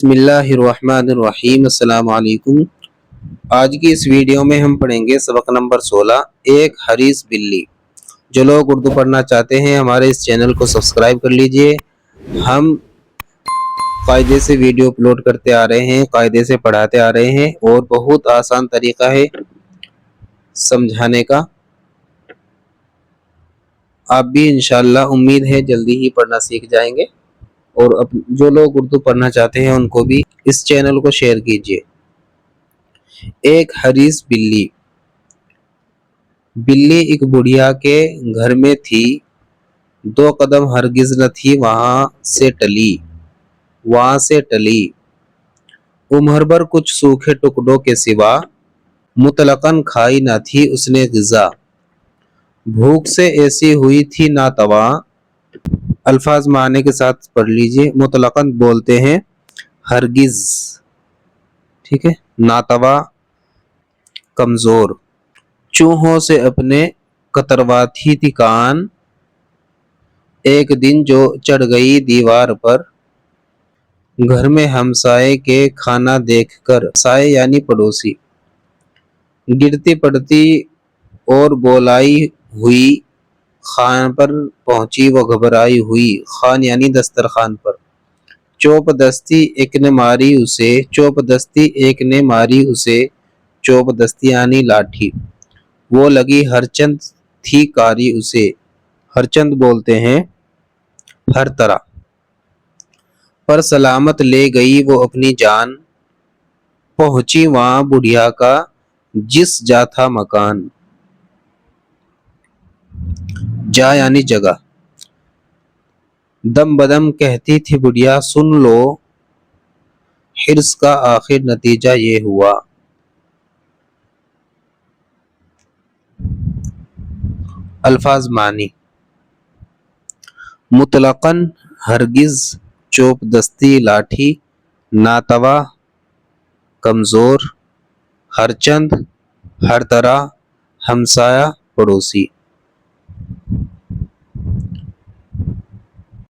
بسم اللہ الرحمن الرحیم۔ السلام علیکم۔ آج کی اس ویڈیو میں ہم پڑھیں گے سبق نمبر 16، ایک حریص بلی۔ جو لوگ اردو پڑھنا چاہتے ہیں ہمارے اس چینل کو سبسکرائب کر لیجئے۔ ہم قاعدے سے ویڈیو اپلوڈ کرتے آ رہے ہیں، قاعدے سے پڑھاتے آ رہے ہیں، اور بہت آسان طریقہ ہے سمجھانے کا۔ آپ بھی انشاءاللہ امید ہے جلدی ہی پڑھنا سیکھ جائیں گے، اور جو لوگ اردو پڑھنا چاہتے ہیں ان کو بھی اس چینل کو شیئر کیجیے۔ ایک حریص بلی۔ بلی ایک بڑھیا کے گھر میں تھی، 2 قدم ہرگز نہ تھی وہاں سے ٹلی۔ عمر بھر کچھ سوکھے ٹکڑوں کے سوا، مطلقاً کھائی نہ تھی اس نے غذا۔ بھوک سے ایسی ہوئی تھی ناتواں، الفاظ معنی کے ساتھ پڑھ لیجئے۔ مطلقاً بولتے ہیں ہرگز، ٹھیک ہے، ناتواں کمزور۔ چوہوں سے اپنے کترواتی تھی کان، ایک دن جو چڑھ گئی دیوار پر۔ گھر میں ہمسائے کے کھانا دیکھ کر، ہمسائے یعنی پڑوسی، گرتی پڑتی اور بولائی ہوئی خوان پر پہنچی وہ گھبرائی ہوئی۔ خوان یعنی دسترخوان پر۔ چوپ دستی ایک نے ماری اسے، چوپ دستی یعنی لاٹھی، وہ لگی ہر چند تھی کاری اسے۔ ہر چند بولتے ہیں ہر طرح۔ پر سلامت لے گئی وہ اپنی جان، پہنچی وہاں بڑھیا کا جس جا تھا مکان۔ جا یعنی جگہ۔ دم بدم کہتی تھی بڑھیا سن لو، حرص کا آخر نتیجہ یہ ہوا۔ الفاظ معنی۔ مطلقاً ہرگز، چوپ دستی لاٹھی، ناتواں کمزور، ہر چند ہر طرح، ہمسایہ پڑوسی۔